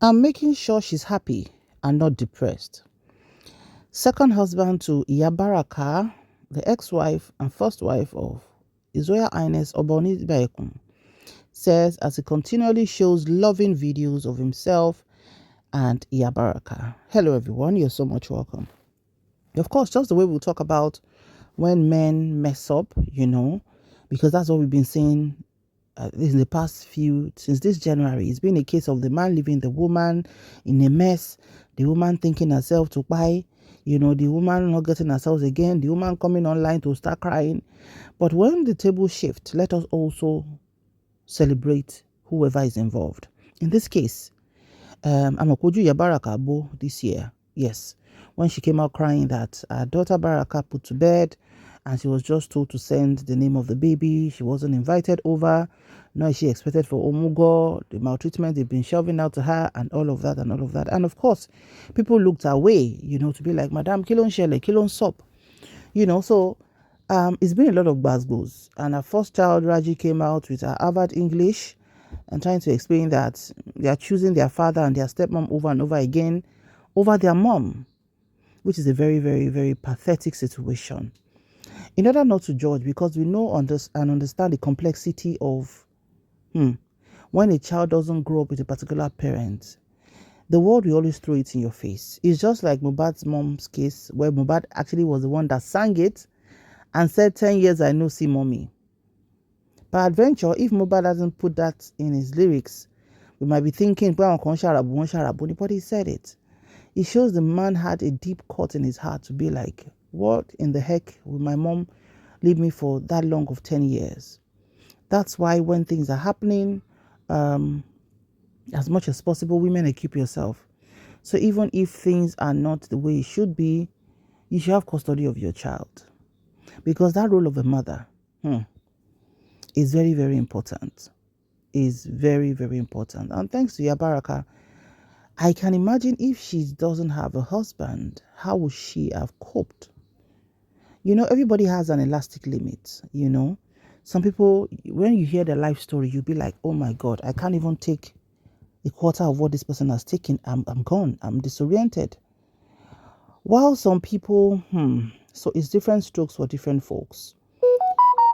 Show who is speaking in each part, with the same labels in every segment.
Speaker 1: and making sure she's happy and not depressed. Second husband to Iya Baraka, the ex-wife and first wife of His Royal Highness Oboni Baekun, says as he continually shows loving videos of himself and Iya Baraka. Hello everyone, you're so much welcome. Of course, just the way we'll talk about when men mess up, because that's what we've been saying in the past since this January. It's been a case of the man leaving the woman in a mess, the woman thinking herself to buy, the woman not getting herself again, the woman coming online to start crying. But when the table shifts, let us also celebrate whoever is involved. In this case, Amakoju Yabaraka Abo this year, yes, when she came out crying that her daughter Baraka put to bed and she was just told to send the name of the baby. She wasn't invited over. Nor is she expected for Omugo, the maltreatment they've been shoving out to her and all of that and all of that. And of course, people looked away, to be like, Madam, kilon shele, kilon sop. So it's been a lot of gbasgbos. And her first child, Raji, came out with her Harvard English and trying to explain that they are choosing their father and their stepmom over and over again over their mom, which is a very, very, very pathetic situation. In order not to judge, because we know and understand the complexity of when a child doesn't grow up with a particular parent, the world will always throw it in your face. It's just like Mohbad's mom's case, where Mohbad actually was the one that sang it and said, 10 years I no see mommy. By adventure, if Mohbad doesn't put that in his lyrics, we might be thinking, but he said it. It shows the man had a deep cut in his heart to be like, what in the heck will my mom leave me for that long of 10 years? That's why when things are happening, as much as possible, women equip yourself. So even if things are not the way it should be, you should have custody of your child. Because that role of a mother is very, very important. Is very, very important. And thanks to Yabaraka, I can imagine if she doesn't have a husband, how would she have coped? Everybody has an elastic limit, Some people, when you hear their life story, you'll be like, oh my God, I can't even take a quarter of what this person has taken. I'm gone. I'm disoriented. While some people, so it's different strokes for different folks.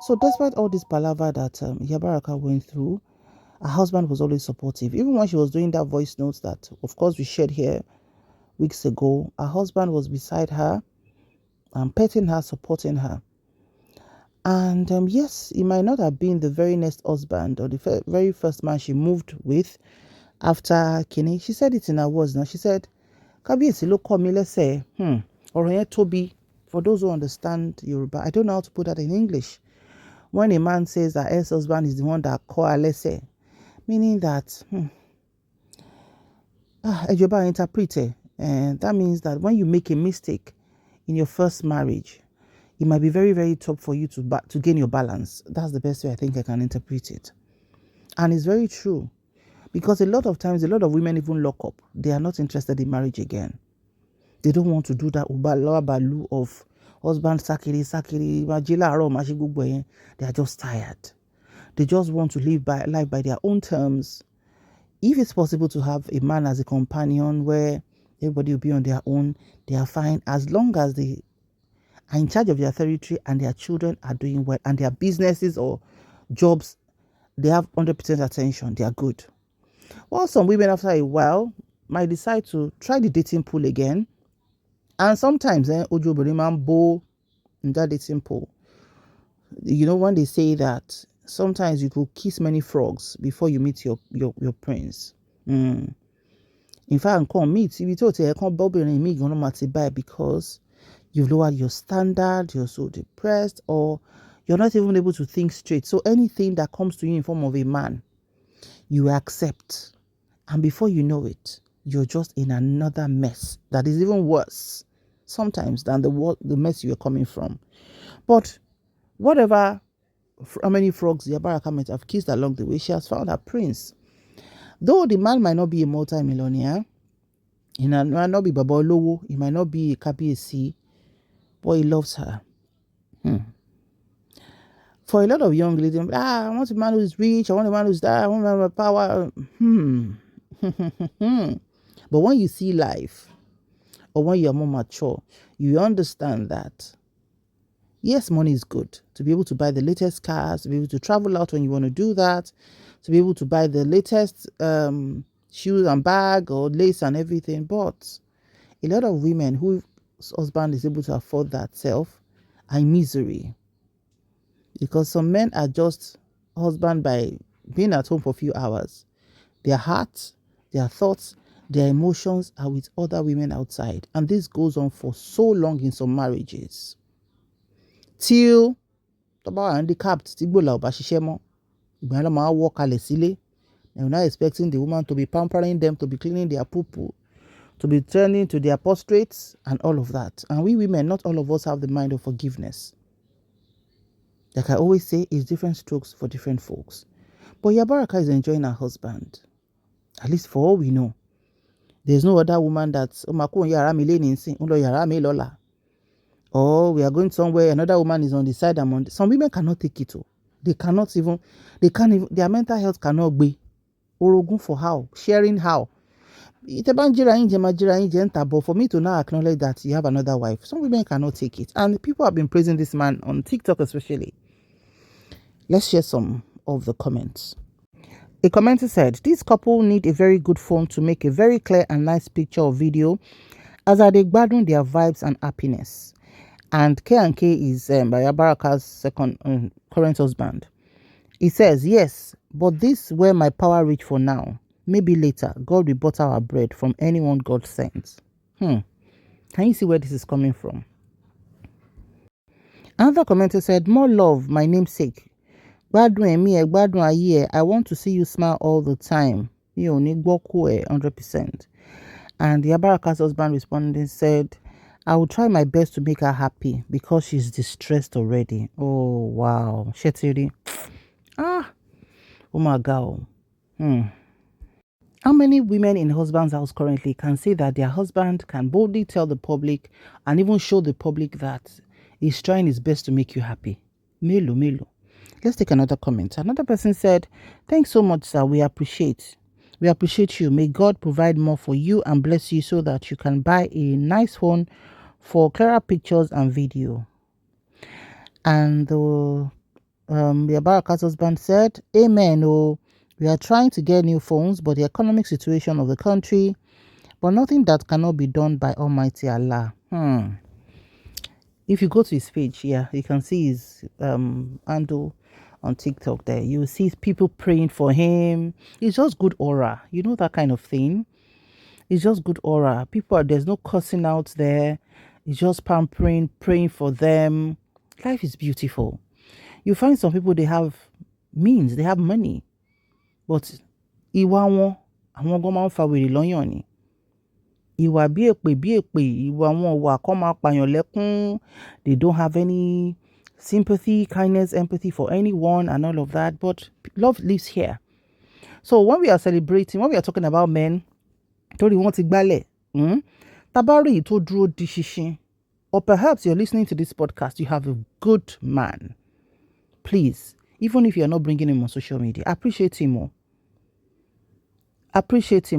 Speaker 1: So despite all this palaver that Yabaraka went through, her husband was always supportive. Even when she was doing that voice notes that, of course, we shared here weeks ago, her husband was beside her, petting her, supporting her. And yes, he might not have been the very next husband or the very first man she moved with after Kini. She said it in her words now. She said, Kabiyesi ló kọ́ mi lẹ́sẹ̀, ọ̀rọ̀ yẹn tóbi. For those who understand Yoruba, I don't know how to put that in English. When a man says that ex-husband is the one that kọ́ her lẹ́sẹ̀, meaning that, Ejoba interpret it. And that means that when you make a mistake in your first marriage, it might be very, very tough for you to gain your balance. That's the best way I think I can interpret it. And it's very true. Because a lot of times, a lot of women even lock up. They are not interested in marriage again. They don't want to do that balu of husband sakiri, they are just tired. They just want to live life by their own terms. If it's possible to have a man as a companion where everybody will be on their own, they are fine as long as they are in charge of their territory and their children are doing well and their businesses or jobs, they have 100% attention, they are good. While some women after a while might decide to try the dating pool again, and sometimes Ojo Beriman bo in that dating pool. When they say that sometimes you could kiss many frogs before you meet your prince. In fact, I can't meet if you told I can't bobble in me because you've lowered your standard, you're so depressed, or you're not even able to think straight. So anything that comes to you in form of a man, you accept. And before you know it, you're just in another mess that is even worse sometimes than the mess you are coming from. But whatever, how many frogs Yabaraka might have kissed along the way, she has found her prince. Though the man might not be a multi-millionaire, he might not be Baba Olowo, he might not be a Kabiyesi, but he loves her. For a lot of young ladies, I want a man who is rich, I want a man who's that, I want a man with power. But when you see life, or when you're more mature, you understand that yes, money is good. To be able to buy the latest cars, to be able to travel out when you want to do that, to be able to buy the latest shoes and bag or lace and everything. But a lot of women whose husband is able to afford that self are in misery. Because some men are just husband by being at home for a few hours. Their hearts, their thoughts, their emotions are with other women outside. And this goes on for so long in some marriages. Till handicapped, tí gbòòlà ò bá ṣiṣẹ́ mọ́. Ìgbà yẹn máa wọ́ kalẹ̀ sílé. And you're not expecting the woman to be pampering them, to be cleaning their poo-poo, to be turning to their prostrates and all of that. And we women, not all of us have the mind of forgiveness. Like I always say, it's different strokes for different folks. But Barakat is enjoying her husband. At least for all we know. There's no other woman that's or we are going somewhere, another woman is on the side. Some women cannot take it. They can't even, their mental health cannot be. Orogun for how? Sharing how? But for me to now acknowledge that you have another wife, some women cannot take it. And people have been praising this man on TikTok especially. Let's share some of the comments. A commenter said, this couple need a very good phone to make a very clear and nice picture or video as they gbadun their vibes and happiness. And K&K is Barakat's second current husband. He says, yes, but this where my power reach for now. Maybe later, God will butter our bread from anyone God sends. Can you see where this is coming from? Another commenter said, more love, my namesake. I want to see you smile all the time. 100%. And the Barakat's husband responding said, I will try my best to make her happy because she's distressed already. Oh, wow. Shetiri. Oh my God. How many women in husband's house currently can say that their husband can boldly tell the public and even show the public that he's trying his best to make you happy? Melo. Let's take another comment. Another person said, thanks so much, sir. We appreciate you. May God provide more for you and bless you so that you can buy a nice phone for clearer pictures and video. And the Barakat's husband said, amen. Oh, we are trying to get new phones, but the economic situation of the country, but nothing that cannot be done by Almighty Allah. If you go to his page here, you can see his handle on TikTok there. You will see people praying for him. It's just good aura. You know that kind of thing. It's just good aura. There's no cussing out there. It's just pampering, praying for them. Life is beautiful. You find some people, they have means, they have money. But ìwà wọn, they don't have any sympathy, kindness, empathy for anyone and all of that. But love lives here. So when we are celebrating, when we are talking about men, tabari to draw decision, or perhaps you're listening to this podcast, you have a good man. Please, even if you're not bringing him on social media, appreciate him more. Upgrade.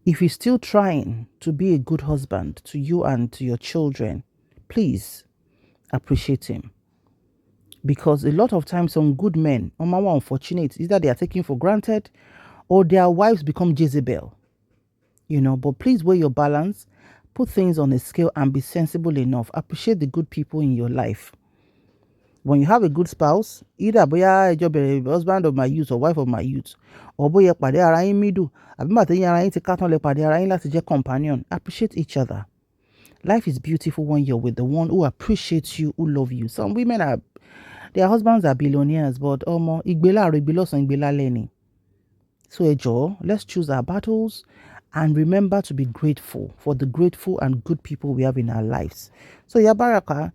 Speaker 1: If he's still trying to be a good husband to you and to your children, please appreciate him. Because a lot of times some good men, unfortunate, either they are taken for granted or their wives become Jezebel. But please weigh your balance, put things on a scale and be sensible enough. Appreciate the good people in your life. When you have a good spouse, either boya husband of my youth or wife of my youth, or boya pade ara yin middle, abi ma te yin ara yin ti katon le pade ara yin láti jẹ́ companion. Appreciate each other. Life is beautiful when you're with the one who appreciates you, who love you. Some women their husbands are billionaires, but so let's choose our battles and remember to be grateful for the grateful and good people we have in our lives. So Barakat,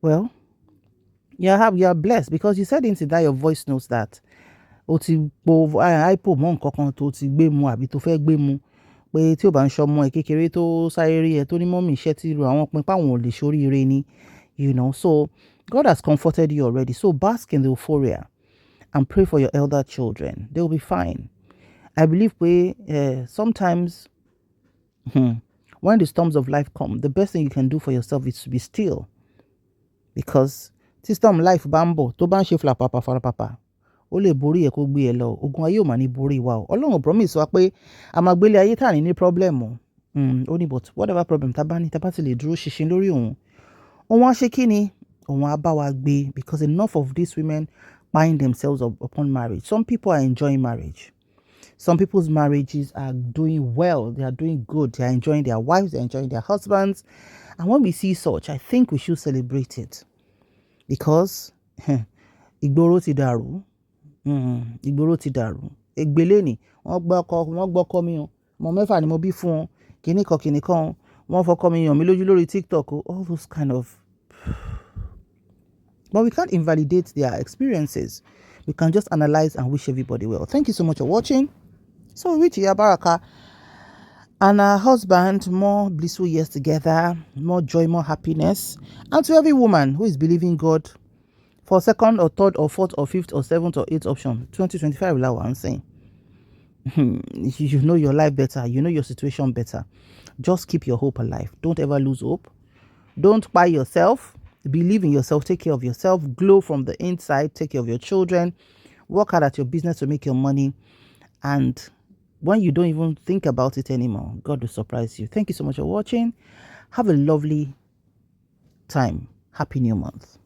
Speaker 1: well, you are blessed because you said into that your voice notes that o ti po ipo mo nǹkan tó ti gbé mu àbí tó fẹ́ gbé mu pé tí ó bá ń ṣọmọ ẹ kékeré tó sáré rí ẹ tó ní mọ́mì iṣẹ́ tí ro àwọn pin páwọn ò lè ṣoríire ni, so God has comforted you already, so bask in the euphoria. and pray for your elder children. They'll be fine. I believe sometimes when the storms of life come, the best thing you can do for yourself is to be still. Because system life bambo tó bá ń ṣe flapapa farapapa ó lè borí ẹ kó gbé ẹ lọ. Ogun ayé ò mà ní borí wa o. Ọlọ́run promise wa pé a máa gbélé ayé tá ní problem o. Ó but whatever problem tá bá ní tá bá ti lè dúró ṣinṣin lórí òun. Òun á ṣe kí ni? Òun á bá wa gbé, because enough of these women bind themselves upon marriage. Some people are enjoying marriage. Some people's marriages are doing well. They are doing good. They are enjoying their wives. They are enjoying their husbands. And when we see such, I think we should celebrate it. Because ìgboro ti dàrú. Ìgboro ti dàrú. Ègbélé ni wọ́n gbọ́kọ mi o. Ọmọ mẹ́fà ni mo bí fún wọn. Kìnìkan. Wọ́n fọkọ mi yàn mí lójú lórí TikTok o. All those kind of. But we can't invalidate their experiences. We can just analyze and wish everybody well. Thank you so much for watching. So we wish Iya Barakat and her husband more blissful years together, more joy, more happiness. And to every woman who is believing God for second or third or fourth or fifth or seventh or eighth option, 2025, I'm saying. You know your life better. You know your situation better. Just keep your hope alive. Don't ever lose hope. Don't buy yourself. Believe in yourself. Take care of yourself. Glow from the inside. Take care of your children. Work hard at your business to make your money. And when you don't even think about it anymore, God will surprise you. Thank you so much for watching. Have a lovely time. Happy New Month.